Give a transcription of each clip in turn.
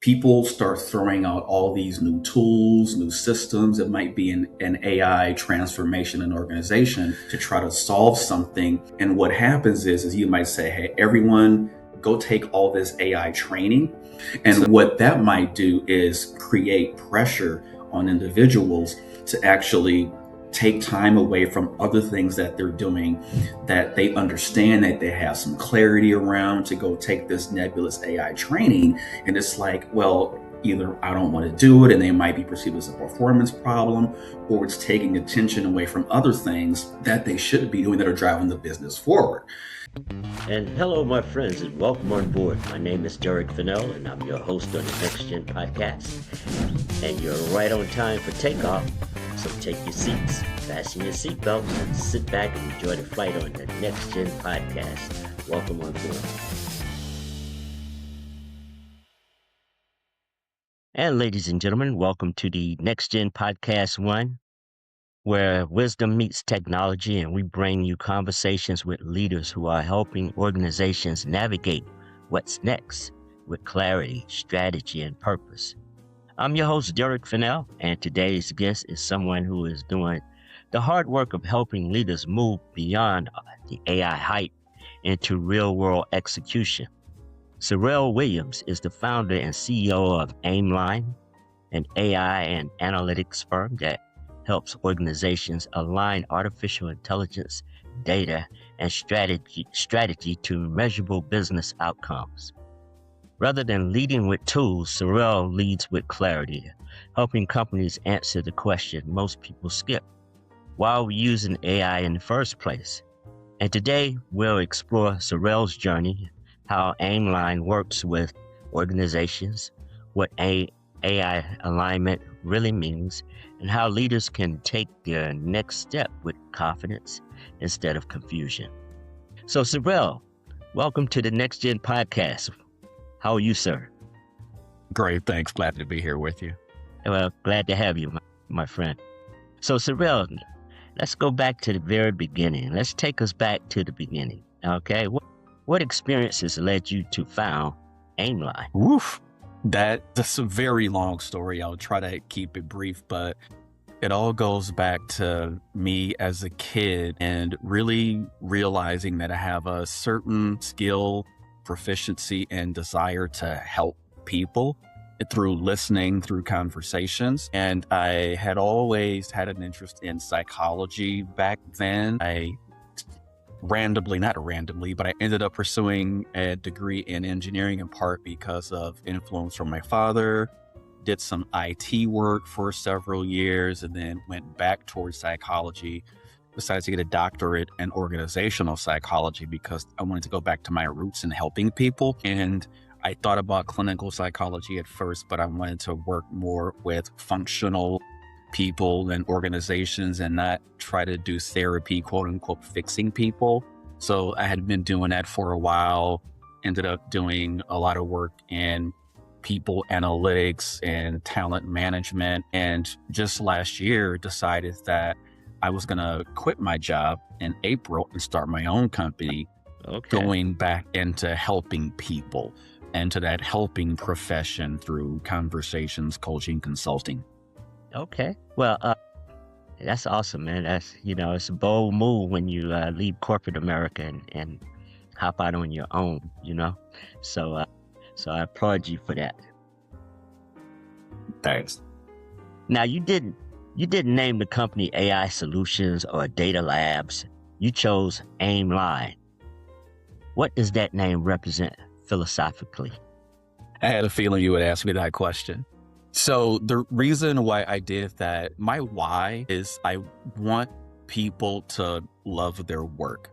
people start throwing out all these new tools, new systems. It might be an AI transformation in an organization to try to solve something. And what happens is you might say, hey, everyone, go take all this AI training. And what that might do is create pressure on individuals to actually take time away from other things that they're doing that they understand, that they have some clarity around, to go take this nebulous AI training. And it's like, well, either I don't want to do it and they might be perceived as a performance problem, or it's taking attention away from other things that they should be doing that are driving the business forward. And hello, my friends, and welcome on board. My name is Derek Fennell, and I'm your host on the Next Gen podcast. And you're right on time for takeoff. So take your seats, fasten your seatbelts, and sit back and enjoy the flight on the Next Gen podcast. Welcome on board. And ladies and gentlemen, welcome to the Next Gen Podcast 1, where wisdom meets technology, and we bring you conversations with leaders who are helping organizations navigate what's next with clarity, strategy, and purpose. I'm your host, Derek Fennell, and today's guest is someone who is doing the hard work of helping leaders move beyond the AI hype into real-world execution. Sorrell Williams is the founder and CEO of Aimline, an AI and analytics firm that helps organizations align artificial intelligence, data, and strategy to measurable business outcomes. Rather than leading with tools, Sorrell leads with clarity, helping companies answer the question most people skip: why are we using AI in the first place? And today, we'll explore Sorrell's journey, how Aimline works with organizations, what AI alignment really means, and how leaders can take their next step with confidence instead of confusion. So, Sorrell, welcome to the Next Gen Podcast. How are you, sir? Great, thanks. Glad to be here with you. Well, glad to have you, my friend. So, Sorrell, let's go back to the very beginning. Let's take us back to the beginning, okay? What experiences led you to found Aimline? Woof. That's a very long story. I'll try to keep it brief, but it all goes back to me as a kid and really realizing that I have a certain skill, proficiency, and desire to help people through listening, through conversations. And I had always had an interest in psychology back then. I not randomly, but I ended up pursuing a degree in engineering in part because of influence from my father. Did some IT work for several years and then went back towards psychology. Decided to get a doctorate in organizational psychology because I wanted to go back to my roots in helping people. And I thought about clinical psychology at first, but I wanted to work more with functional people and organizations and not try to do therapy, quote unquote, fixing people. So I had been doing that for a while, ended up doing a lot of work in people analytics and talent management. And just last year decided that I was going to quit my job in April and start my own company, going back into helping people, into that helping profession through conversations, coaching, consulting. Okay. Well, that's awesome, man. That's, it's a bold move when you leave corporate America and hop out on your own, So I applaud you for that. Thanks. Now, you didn't name the company AI Solutions or Data Labs. You chose Aimline. What does that name represent philosophically? I had a feeling you would ask me that question. So the reason why I did that, my why is I want people to love their work.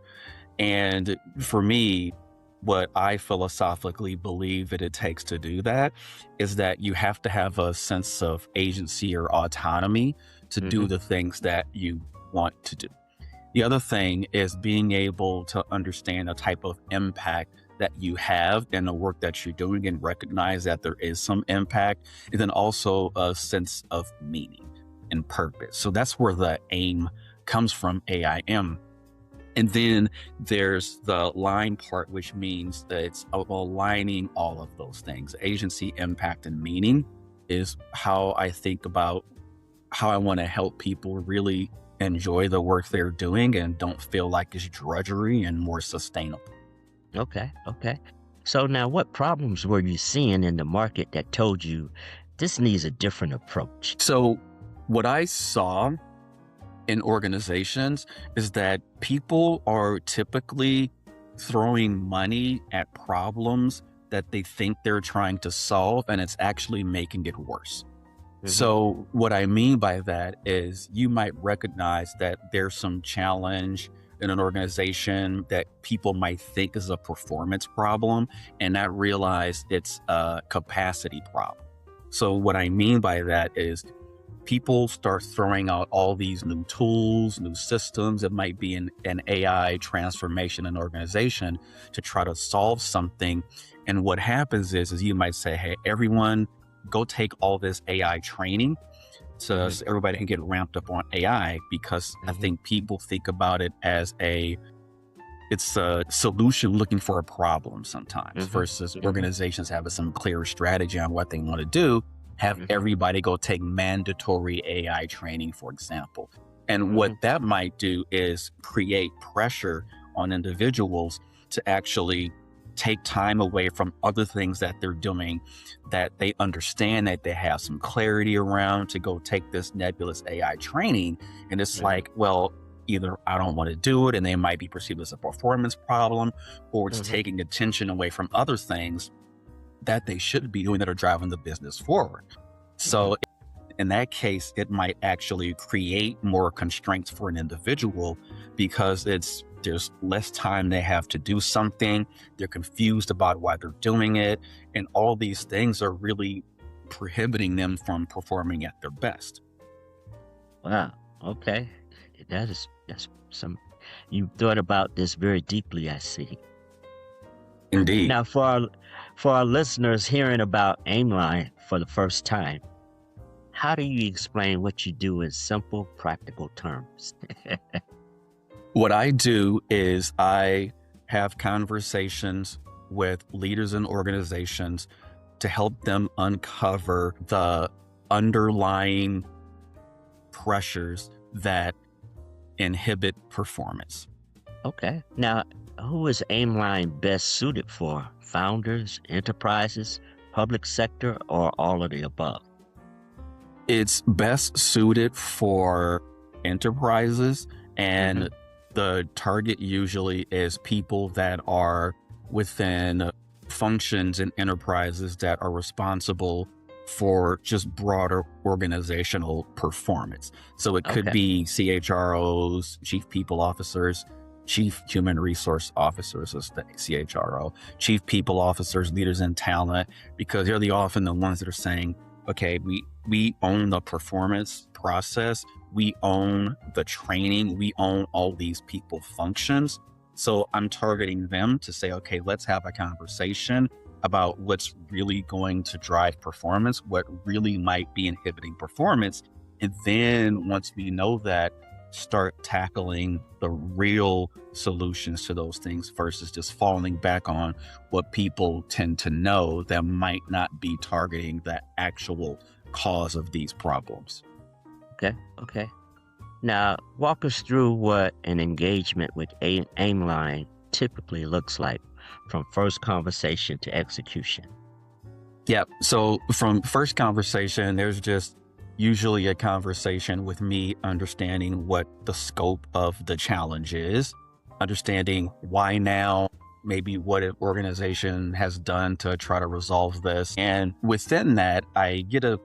And for me, what I philosophically believe that it takes to do that is that you have to have a sense of agency or autonomy to do the things that you want to do. The other thing is being able to understand the type of impact that you have in the work that you're doing and recognize that there is some impact, and then also a sense of meaning and purpose. So that's where the aim comes from, AIM. And then there's the line part, which means that it's aligning all of those things. Agency, impact, and meaning is how I think about how I want to help people really enjoy the work they're doing and don't feel like it's drudgery and more sustainable. Okay. Okay. So now what problems were you seeing in the market that told you this needs a different approach? So what I saw in organizations is that people are typically throwing money at problems that they think they're trying to solve, and it's actually making it worse. Hmm. So what I mean by that is you might recognize that there's some challenge in an organization that people might think is a performance problem and not realize it's a capacity problem. So what I mean by that is people start throwing out all these new tools, new systems. It might be an AI transformation in an organization to try to solve something. And what happens is you might say, hey, everyone, go take all this AI training so Hmm. everybody can get ramped up on AI, because I Hmm. think people think about it as it's a solution looking for a problem sometimes, Hmm. versus Hmm. organizations having some clear strategy on what they want to do. Have Hmm. everybody go take mandatory AI training, for example. And what Hmm. that might do is create pressure on individuals to actually take time away from other things that they're doing that they understand, that they have some clarity around, to go take this nebulous AI training. And it's like, well, either I don't want to do it and they might be perceived as a performance problem, or it's Hmm. taking attention away from other things that they should be doing that are driving the business forward. Hmm. So in that case, it might actually create more constraints for an individual, because there's less time they have to do something. They're confused about why they're doing it. And all these things are really prohibiting them from performing at their best. Wow. Okay. That's some, you thought about this very deeply, I see. Indeed. Now, for our listeners hearing about Aimline for the first time, how do you explain what you do in simple, practical terms? What I do is I have conversations with leaders and organizations to help them uncover the underlying pressures that inhibit performance. Okay. Now, who is Aimline best suited for? Founders, enterprises, public sector, or all of the above? It's best suited for enterprises, Hmm. and the target usually is people that are within functions and enterprises that are responsible for just broader organizational performance. So it could Okay. be CHROs, chief people officers, chief human resource officers is the CHRO, chief people officers, leaders in talent, because they're often the ones that are saying, okay, we own the performance process, we own the training, we own all these people functions. So I'm targeting them to say, okay, let's have a conversation about what's really going to drive performance, what really might be inhibiting performance. And then once we know that, start tackling the real solutions to those things versus just falling back on what people tend to know that might not be targeting the actual cause of these problems. Okay. Okay. Now, walk us through what an engagement with Aimline typically looks like from first conversation to execution. Yeah. So from first conversation, there's just usually a conversation with me understanding what the scope of the challenge is, understanding why now, maybe what an organization has done to try to resolve this. And within that, I get a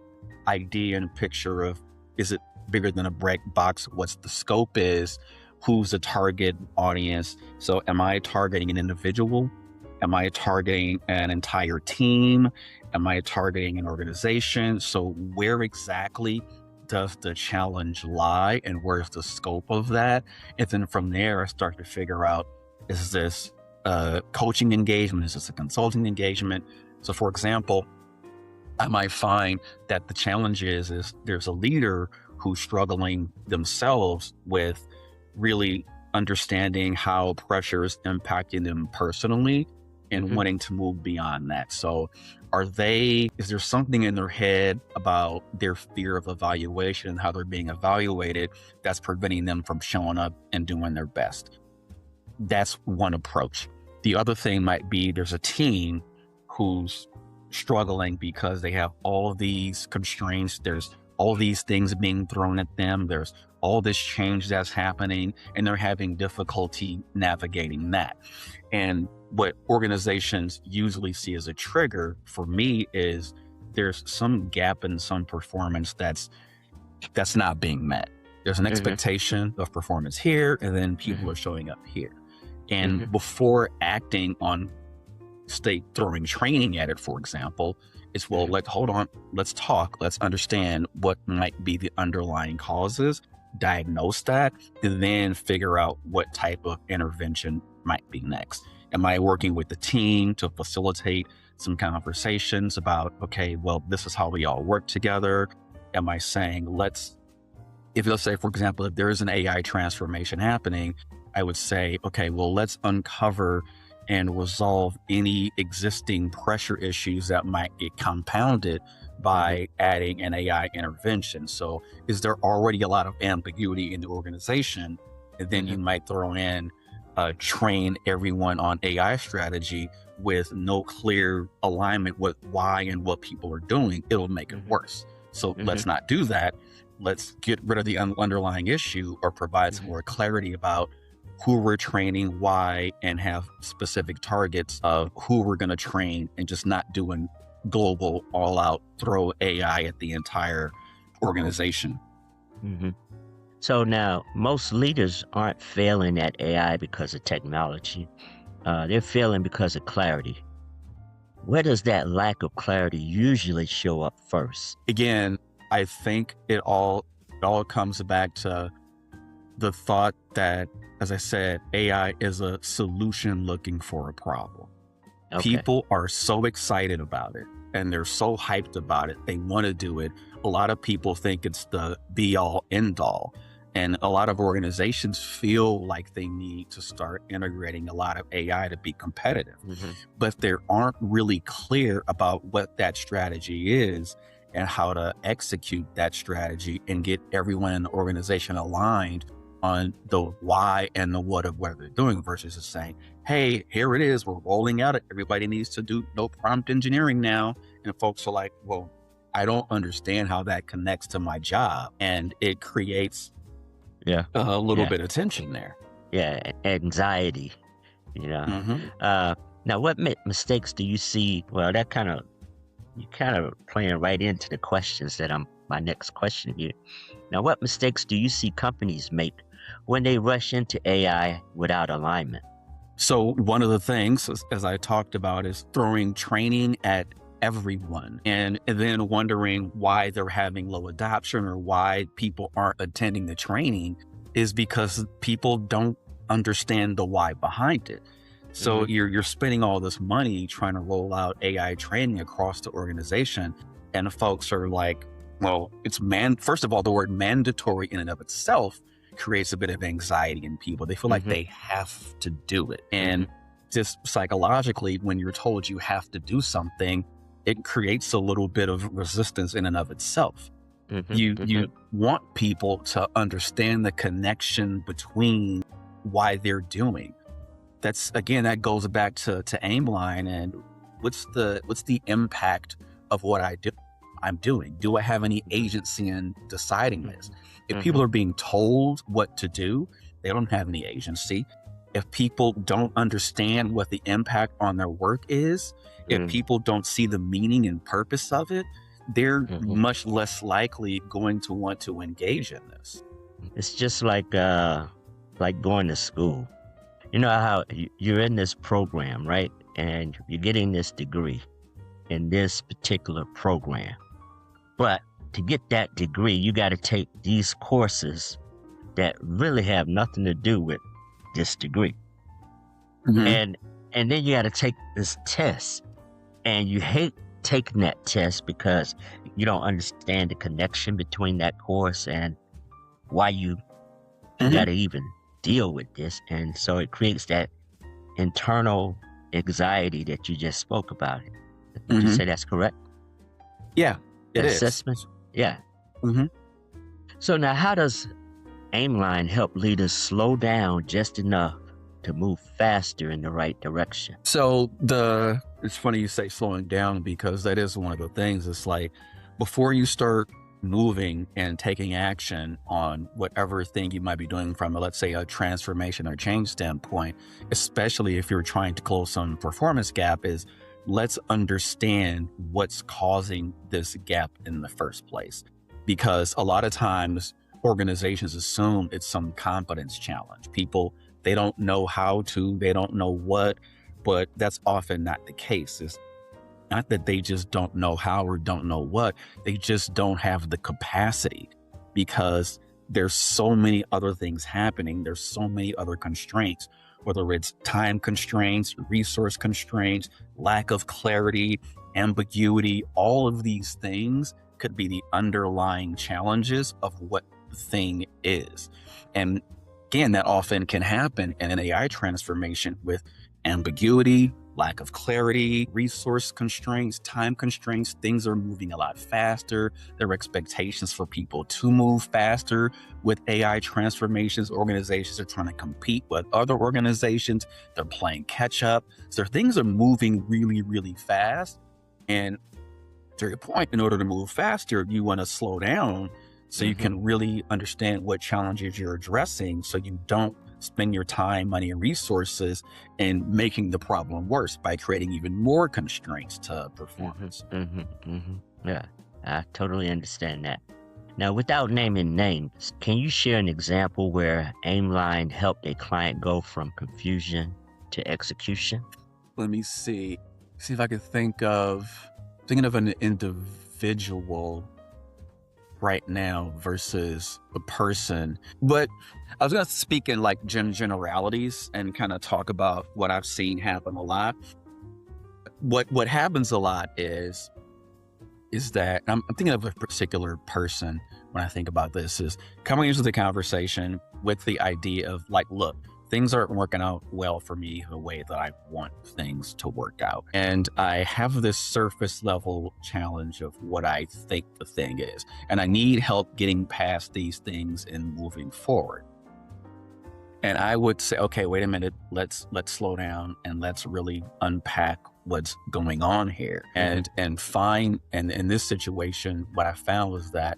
idea and picture of, is it bigger than a black box? What's the scope is? Who's the target audience? So am I targeting an individual? Am I targeting an entire team? Am I targeting an organization? So where exactly does the challenge lie, and where's the scope of that? And then from there, I start to figure out, is this a coaching engagement? Is this a consulting engagement? So for example, I might find that the challenge is there's a leader who's struggling themselves with really understanding how pressure is impacting them personally and Mm-hmm. wanting to move beyond that. So is there something in their head about their fear of evaluation and how they're being evaluated that's preventing them from showing up and doing their best? That's one approach. The other thing might be there's a team who's struggling because they have all these constraints. There's all these things being thrown at them. There's all this change that's happening, and they're having difficulty navigating that. And what organizations usually see as a trigger for me is there's some gap in some performance that's not being met. There's an expectation of performance here, and then people are showing up here. And before acting on, throwing training at it, for example, it's, hold on, let's talk, let's understand what might be the underlying causes, diagnose that, and then figure out what type of intervention might be next. Am I working with the team to facilitate some conversations about, okay, well, this is how we all work together? Am I saying, let's say, for example, if there is an AI transformation happening, I would say, okay, well, let's uncover and resolve any existing pressure issues that might get compounded by adding an AI intervention. So is there already a lot of ambiguity in the organization? And then you might throw in train everyone on AI strategy with no clear alignment with why and what people are doing. It'll make it worse. So let's not do that. Let's get rid of the underlying issue, or provide some more clarity about who we're training, why, and have specific targets of who we're going to train, and just not doing global, all out, throw AI at the entire organization. So now, most leaders aren't failing at AI because of technology. They're failing because of clarity. Where does that lack of clarity usually show up first? Again, I think it all comes back to the thought that, as I said, AI is a solution looking for a problem. Okay. People are so excited about it, and they're so hyped about it. They want to do it. A lot of people think it's the be all end all. And a lot of organizations feel like they need to start integrating a lot of AI to be competitive. But they aren't really clear about what that strategy is and how to execute that strategy and get everyone in the organization aligned on the why and the what of what they're doing, versus just saying, hey, here it is, we're rolling out it. Everybody needs to do no prompt engineering now. And folks are like, well, I don't understand how that connects to my job. And it creates a little bit of tension there. Anxiety, Now, what mistakes do you see? Well, you're kind of playing right into the questions that my next question here. Now, what mistakes do you see companies make when they rush into AI without alignment? So one of the things, as I talked about, is throwing training at everyone and then wondering why they're having low adoption or why people aren't attending the training, is because people don't understand the why behind it. So you're spending all this money trying to roll out AI training across the organization, and folks are like, well, first of all, the word mandatory in and of itself creates a bit of anxiety in people. They feel like they have to do it. And just psychologically, when you're told you have to do something, it creates a little bit of resistance in and of itself. You want people to understand the connection between why they're doing. That goes back to Aimline and what's the impact of what I'm doing? Do I have any agency in deciding this? If people are being told what to do, they don't have any agency. If people don't understand what the impact on their work is, if people don't see the meaning and purpose of it, they're much less likely going to want to engage in this. It's just like going to school. You know how you're in this program, right? And you're getting this degree in this particular program. But to get that degree, you got to take these courses that really have nothing to do with this degree. And then you got to take this test. And you hate taking that test because you don't understand the connection between that course and why you got to even deal with this. And so it creates that internal anxiety that you just spoke about. Would you Hmm. say that's correct? Yeah, The it is. assessment? Yeah. Hmm. So So now how does Aimline help leaders slow down just enough to move faster in the right direction? it's funny you say slowing down, because that is one of the things. It's like, before you start moving and taking action on whatever thing you might be doing from, let's say, a transformation or change standpoint, especially if you're trying to close some performance gap, is let's understand what's causing this gap in the first place. Because a lot of times organizations assume it's some competence challenge. People, they don't know how to, they don't know what, but that's often not the case. It's not that they just don't know how or don't know what, they just don't have the capacity, because there's so many other things happening. There's so many other constraints, whether it's time constraints, resource constraints, lack of clarity, ambiguity. All of these things could be the underlying challenges of what the thing is. And again, that often can happen in an AI transformation with ambiguity, lack of clarity, resource constraints, time constraints. Things are moving a lot faster. There are expectations for people to move faster with AI transformations. Organizations are trying to compete with other organizations. They're playing catch up. So things are moving really, really fast. And to your point, in order to move faster, you want to slow down so you can really understand what challenges you're addressing, so you don't spend your time, money, and resources in making the problem worse by creating even more constraints to performance. Yeah, I totally understand that. Now, without naming names, can you share an example where Aimline helped a client go from confusion to execution? Let me see if I could thinking of an individual right now versus a person. But I was going to speak in like generalities and kind of talk about what I've seen happen a lot. What happens a lot is that I'm thinking of a particular person when I think about this, is coming into the conversation with the idea of like, look, things aren't working out well for me the way that I want things to work out. And I have this surface level challenge of what I think the thing is. And I need help getting past these things and moving forward. And I would say, okay, wait a minute, let's slow down and let's really unpack what's going on here. And find, and in this situation, what I found was that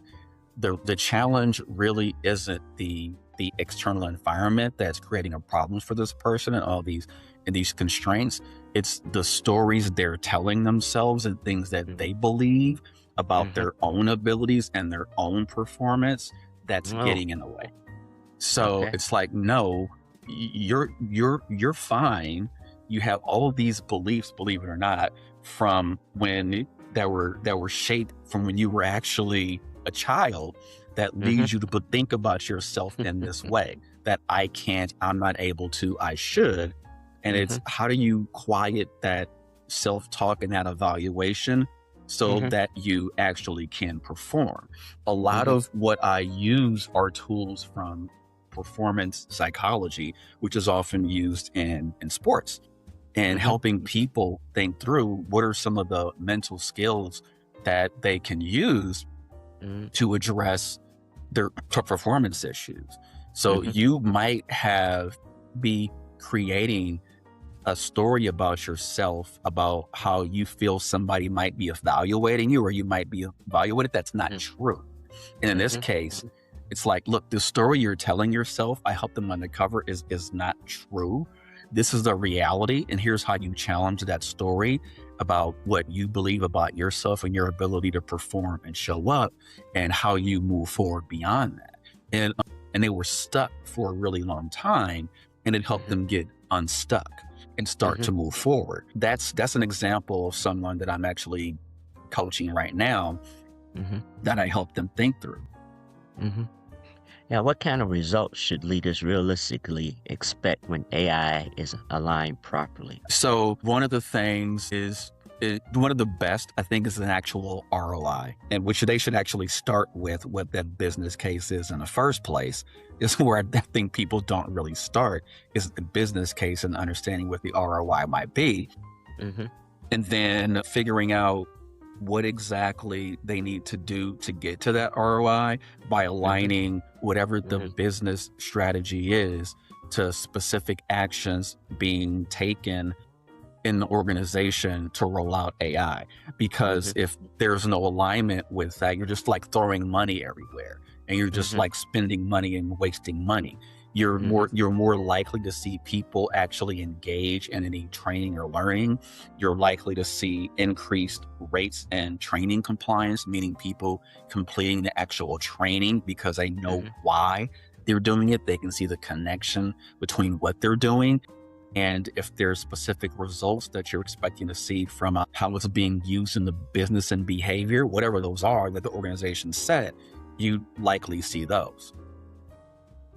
the challenge really isn't the external environment that's creating a problem for this person and these constraints. It's the stories they're telling themselves and things that they believe about their own abilities and their own performance that's getting in the way. So it's like, no, you're fine. You have all of these beliefs, believe it or not, from when that were shaped from when you were actually a child, that leads you to think about yourself in this way, that I can't, I'm not able to, I should. And it's, how do you quiet that self-talk and that evaluation so that you actually can perform? A lot of what I use are tools from performance psychology, which is often used in sports, and helping people think through what are some of the mental skills that they can use to address their performance issues. So you might be creating a story about yourself, about how you feel somebody might be evaluating you, or you might be evaluated. That's not true. And in this case, it's like, look, the story you're telling yourself, I help them uncover, is not true. This is the reality. And here's how you challenge that story about what you believe about yourself and your ability to perform and show up, and how you move forward beyond that. And they were stuck for a really long time, and it helped them get unstuck and start to move forward. That's an example of someone that I'm actually coaching right now, that I help them think through. Now, what kind of results should leaders realistically expect when AI is aligned properly? So one of the things is one of the best, I think, is an actual ROI, and which they should actually start with what that business case is in the first place, is where I think people don't really start, is the business case and understanding what the ROI might be. Mm-hmm. And then figuring out what exactly they need to do to get to that ROI by aligning whatever the business strategy is to specific actions being taken in the organization to roll out AI. Because if there's no alignment with that, you're just like throwing money everywhere and you're just like spending money and wasting money. You're more likely to see people actually engage in any training or learning. You're likely to see increased rates and training compliance, meaning people completing the actual training because they know why they're doing it. They can see the connection between what they're doing. And if there's specific results that you're expecting to see from how it's being used in the business and behavior, whatever those are that the organization set, you likely see those.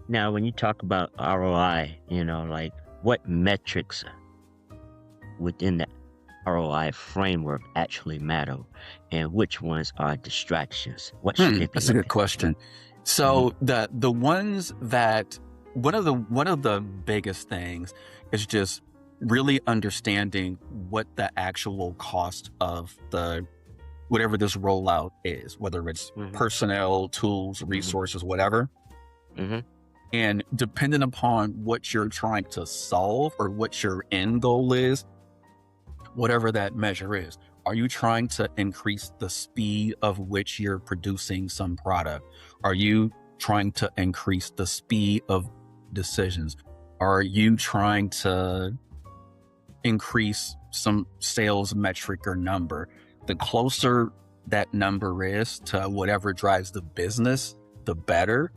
Now, when you talk about ROI, like what metrics within the ROI framework actually matter and which ones are distractions? What should they be? That's a good question. So the ones that one of the biggest things is just really understanding what the actual cost of whatever this rollout is, whether it's personnel, tools, resources, whatever. And depending upon what you're trying to solve or what your end goal is, whatever that measure is, are you trying to increase the speed of which you're producing some product? Are you trying to increase the speed of decisions? Are you trying to increase some sales metric or number? The closer that number is to whatever drives the business, the better.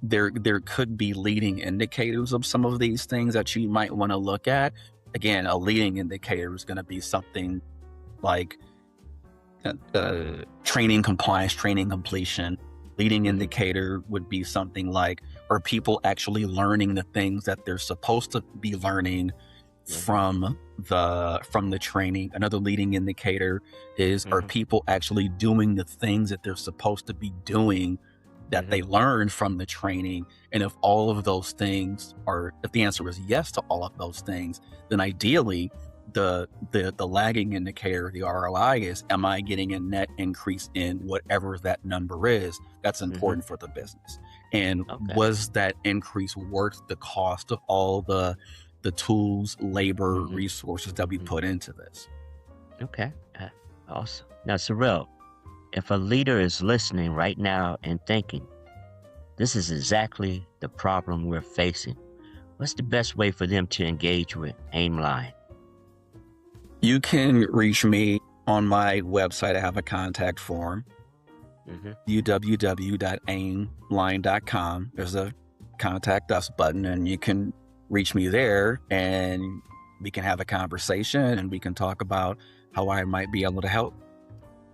There could be leading indicators of some of these things that you might want to look at. Again, a leading indicator is going to be something like training compliance, training completion. Leading indicator would be something like, are people actually learning the things that they're supposed to be learning from the training? Another leading indicator is, are people actually doing the things that they're supposed to be doing that they learned from the training? And if all of those things if the answer is yes to all of those things, then ideally the lagging indicator, the ROI, is, am I getting a net increase in whatever that number is that's important for the business? And was that increase worth the cost of all the tools, labor, resources that we put into this? Okay. Awesome. Now, Sorrell, if a leader is listening right now and thinking, this is exactly the problem we're facing, what's the best way for them to engage with Aimline? You can reach me on my website. I have a contact form, www.aimline.com. There's a contact us button, and you can reach me there, and we can have a conversation, and we can talk about how I might be able to help.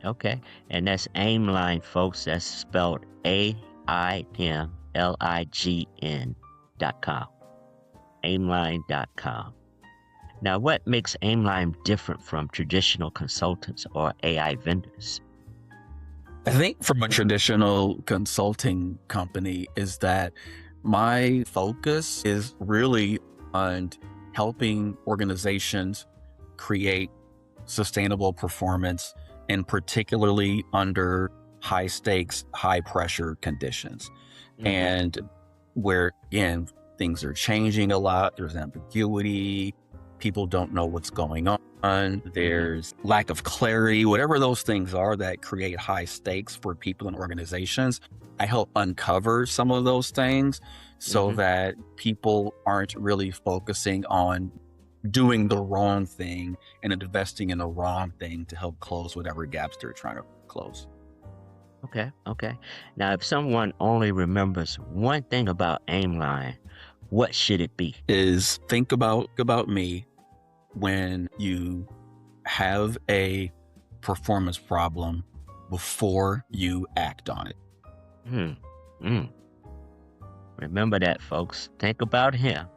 Okay. And that's Aimline, folks. That's spelled AIMLIGN.com. Aimline.com. Now, what makes Aimline different from traditional consultants or AI vendors? I think from a traditional consulting company is that my focus is really on helping organizations create sustainable performance, and particularly under high stakes, high pressure conditions. And where, again, things are changing a lot, there's ambiguity, people don't know what's going on, there's lack of clarity, whatever those things are that create high stakes for people and organizations. I help uncover some of those things so that people aren't really focusing on doing the wrong thing and investing in the wrong thing to help close whatever gaps they're trying to close. Okay. Now, if someone only remembers one thing about Aimline, what should it be? Is think about me when you have a performance problem before you act on it. Remember that, folks. Think about him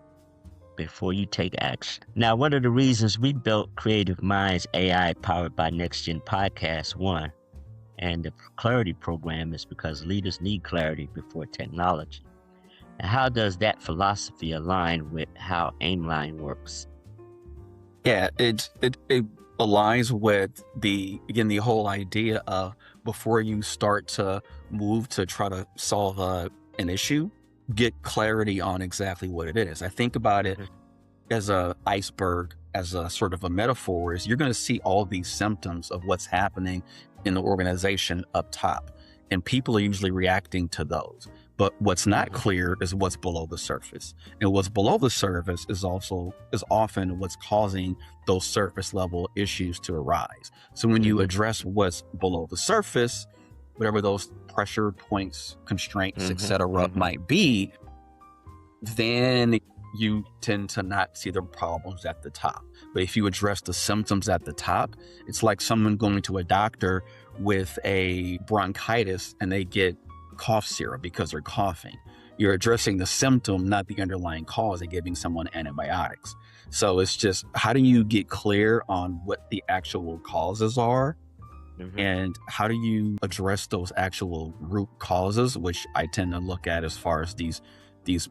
before you take action. Now, one of the reasons we built Creative Minds AI powered by Next Gen Podcast 1 and the Clarity Program is because leaders need clarity before technology. And how does that philosophy align with how Aimline works? Yeah, it aligns with the whole idea of before you start to move to try to solve an issue, get clarity on exactly what it is. I think about it as a iceberg, as a sort of a metaphor, is you're going to see all these symptoms of what's happening in the organization up top, and people are usually reacting to those. But what's not clear is what's below the surface. And what's below the surface is often what's causing those surface level issues to arise. So when you address what's below the surface, whatever those pressure points, constraints, etc. might be, then you tend to not see the problems at the top. But if you address the symptoms at the top, it's like someone going to a doctor with a bronchitis and they get cough syrup because they're coughing. You're addressing the symptom, not the underlying cause, and giving someone antibiotics. So it's just, how do you get clear on what the actual causes are? And how do you address those actual root causes, which I tend to look at as far as these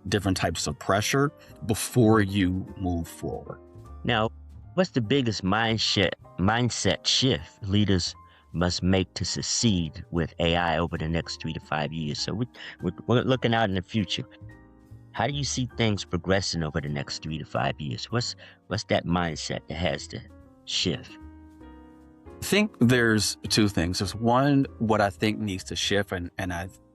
different types of pressure before you move forward. Now, what's the biggest mindset shift leaders must make to succeed with AI over the next 3 to 5 years? So we're looking out in the future. How do you see things progressing over the next 3 to 5 years? What's that mindset that has to shift? I think there's two things. There's one, what I think needs to shift and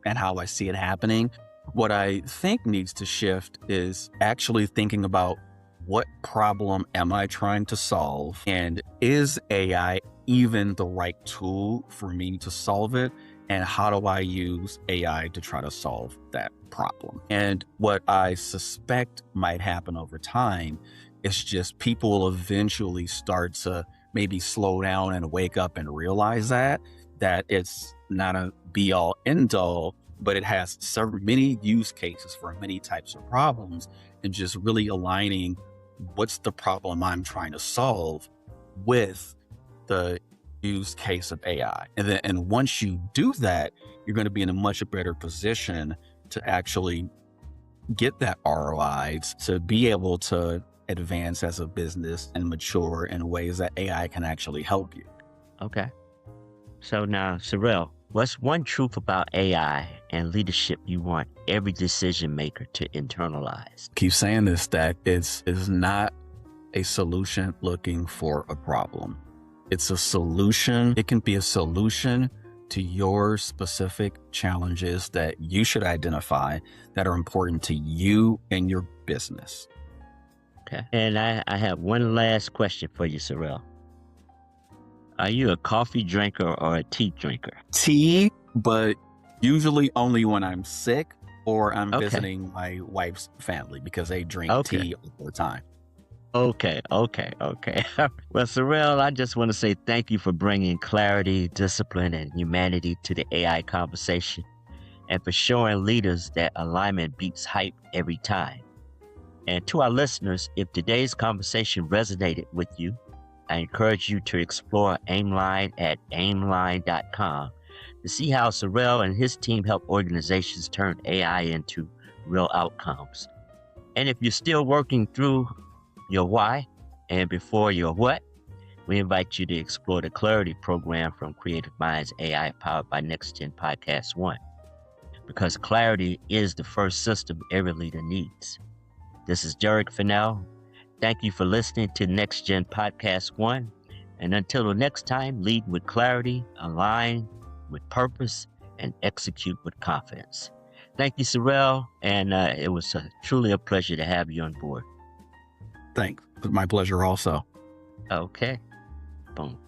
how I see it happening. What I think needs to shift is actually thinking about, what problem am I trying to solve? And is AI even the right tool for me to solve it? And how do I use AI to try to solve that problem? And what I suspect might happen over time is just people will eventually start to maybe slow down and wake up and realize that it's not a be all end all, but it has many use cases for many types of problems, and just really aligning what's the problem I'm trying to solve with the use case of AI. And once you do that, you're going to be in a much better position to actually get that ROI, to be able to advance as a business and mature in ways that AI can actually help you. Okay. So now, Sorrell, what's one truth about AI and leadership you want every decision maker to internalize? Keep saying this, that it's not a solution looking for a problem. It's a solution. It can be a solution to your specific challenges that you should identify that are important to you and your business. Okay. And I have one last question for you, Sorrell. Are you a coffee drinker or a tea drinker? Tea, but usually only when I'm sick or I'm visiting my wife's family, because they drink tea all the time. Okay. Well, Sorrell, I just want to say thank you for bringing clarity, discipline, and humanity to the AI conversation, and for showing leaders that alignment beats hype every time. And to our listeners, if today's conversation resonated with you, I encourage you to explore Aimline at aimline.com to see how Sorrell and his team help organizations turn AI into real outcomes. And if you're still working through your why and before your what, we invite you to explore the Clarity Program from Creative Minds AI powered by Next Gen Podcast 1, because clarity is the first system every leader needs. This is Derek Fennell. Thank you for listening to Next Gen Podcast 1. And until the next time, lead with clarity, align with purpose, and execute with confidence. Thank you, Sorrell. And it was truly a pleasure to have you on board. Thanks. My pleasure also. Okay. Boom.